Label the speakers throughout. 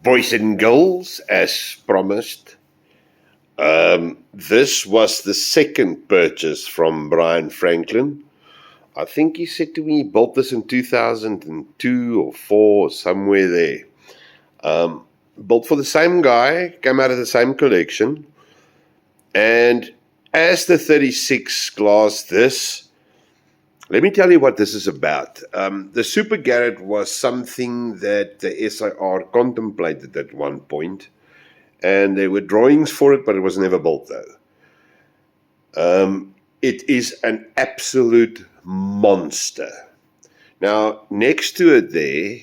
Speaker 1: Boys and girls, as promised, this was the second purchase from Brian Franklin. I think he said to me he bought this in 2002 or 4, somewhere there. Built for the same guy, came out of the same collection. And as the 36 glass this, let me tell you what this is about. The Super Garratt was something that the SIR contemplated at one point, and there were drawings for it, but it was never built though. It is an absolute monster. Now, next to it there,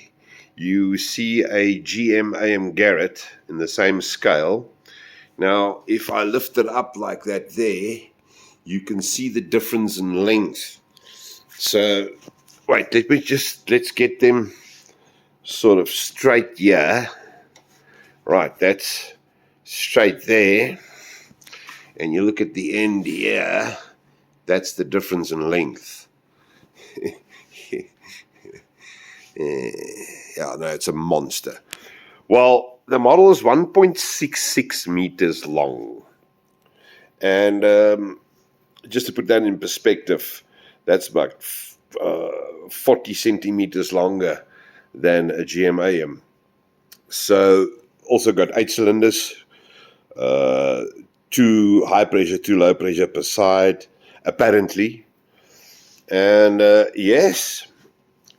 Speaker 1: you see a GM AM Garratt in the same scale. Now, if I lift it up like that there, you can see the difference in length. So, wait, let's get them sort of straight here. Right, that's straight there. And you look at the end here, that's the difference in length. Yeah, no, it's a monster. Well, the model is 1.66 meters long. And just to put that in perspective, that's about 40 centimeters longer than a GM-AM. So, also got 8 cylinders, 2 high pressure, 2 low pressure per side, apparently. And yes,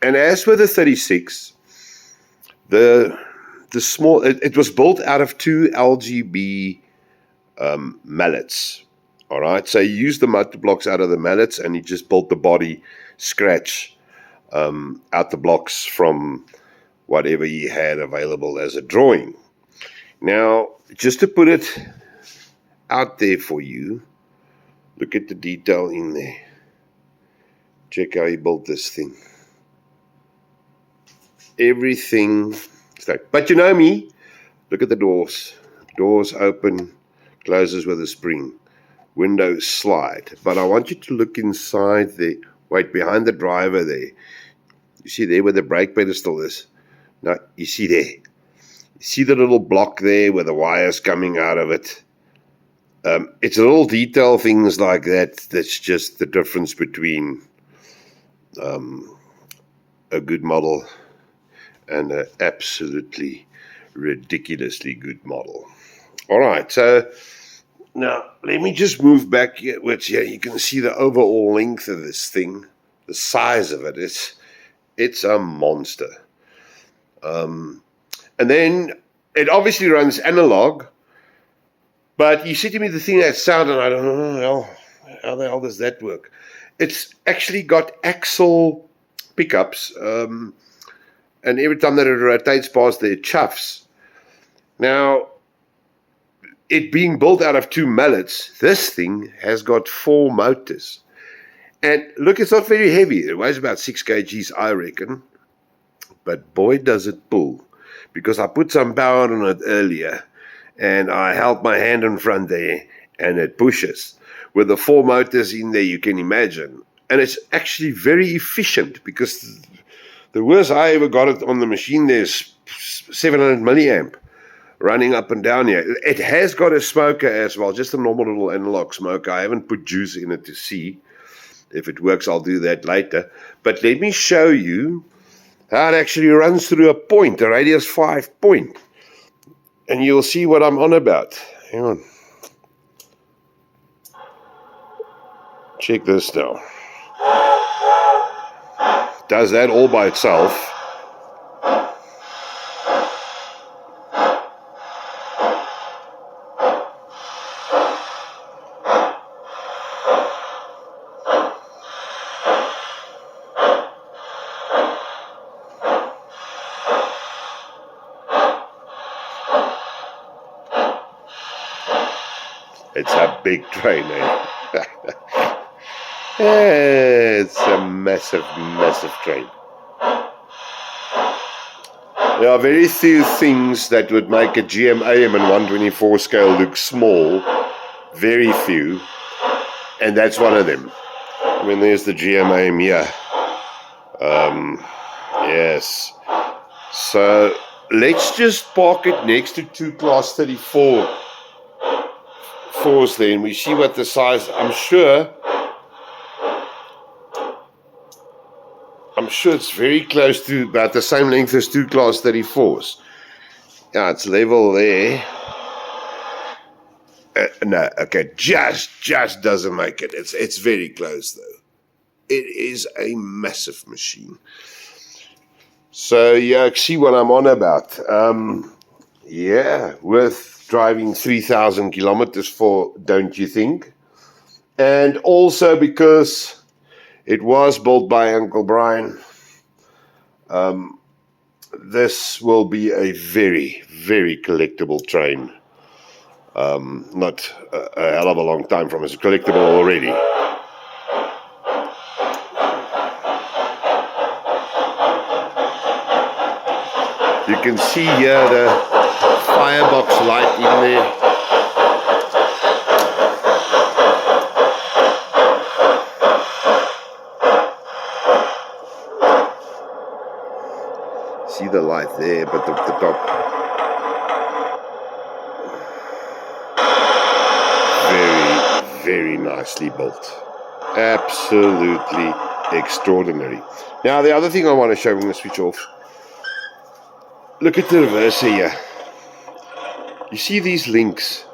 Speaker 1: and as with the 36, the small, it was built out of 2 LGB mallets. All right, so he used the motor blocks out of the mallets, and he just built the body scratch out the blocks from whatever he had available as a drawing. Now, just to put it out there for you, look at the detail in there. Check how he built this thing. Everything straight. But you know me, look at the doors. Doors open, closes with a spring. Windows slide. But I want you to look inside there. Wait, behind the driver there. You see there where the brake pedestal is? Now, you see there. You see the little block there where the wire's coming out of it? It's little detail things like that that's just the difference between a good model and an absolutely ridiculously good model. All right, so now let me just move back here, which you can see the overall length of this thing, the size of it. It's a monster. And then it obviously runs analog, but you said to me the thing that sound, and I don't know how the hell does that work? It's actually got axle pickups, and every time that it rotates past there, it chuffs. Now, it being built out of 2 mallets, this thing has got 4 motors. And look, it's not very heavy. It weighs about 6 kgs, I reckon. But boy, does it pull. Because I put some power on it earlier, and I held my hand in front there, and it pushes. With the 4 motors in there, you can imagine. And it's actually very efficient, because the worst I ever got it on the machine there is 700 milliamp running up and down here. It has got a smoker as well, just a normal little analog smoker. I haven't put juice in it to see. If it works, I'll do that later. But let me show you how it actually runs through a point, a radius 5 point. And you'll see what I'm on about. Hang on. Check this now. Does that all by itself. It's a big train, eh? It's a massive, massive train. There are very few things that would make a GM AM and 124 scale look small. Very few. And that's one of them. I mean, there's the GM AM here. Yes. So let's just park it next to two Class 34 4s there, and we see what the size. I'm sure it's very close to about the same length as two Class 34s. Yeah, it's level there. No, okay, just doesn't make it. It's very close though. It is a massive machine. So yeah, see what I'm on about. Yeah, worth driving 3,000 kilometers for, don't you think? And also because it was built by Uncle Brian. This will be a very, very collectible train. Not a hell of a long time from it's collectible already. You can see here the firebox light in there. See the light there, but the top. Very, very nicely built. Absolutely extraordinary. Now, the other thing I want to show, I'm going to switch off. Look at the reverser here. You see these links?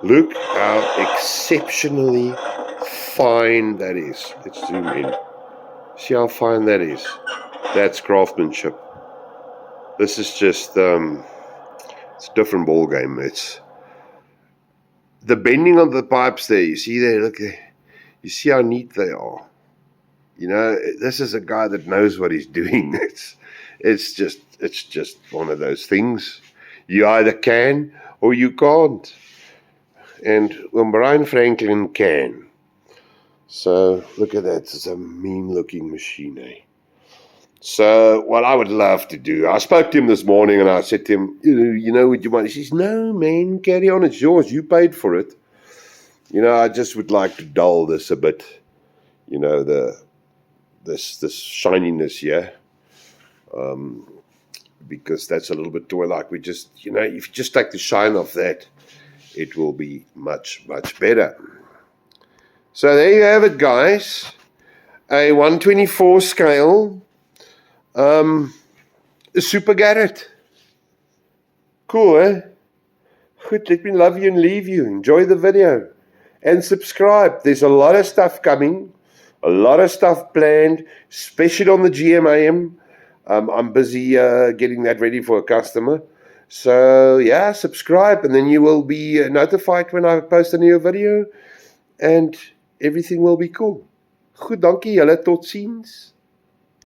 Speaker 1: Look how exceptionally fine that is. Let's zoom in. See how fine that is? That's craftsmanship. This is just, it's a different ball game. It's the bending of the pipes there. You see there, look there. You see how neat they are. You know, this is a guy that knows what he's doing. It's just one of those things. You either can or you can't. And Brian Franklin can. So look at that. It's a mean looking machine, eh? So what I would love to do, I spoke to him this morning and I said to him, you know what you want? He says, no, man, carry on. It's yours. You paid for it. You know, I just would like to dull this a bit. You know, this shininess here. Because that's a little bit too like we just, you know, if you just take the shine off that, it will be much, much better. So there you have it, guys. A 1/24 scale. A Super Garratt. Cool, eh? Goed, let me love you and leave you. Enjoy the video. And subscribe. There's a lot of stuff coming. A lot of stuff planned, especially on the GMAM. I'm busy getting that ready for a customer. So, yeah, subscribe and then you will be notified when I post a new video. And everything will be cool. Goed, dankie julle. Tot ziens.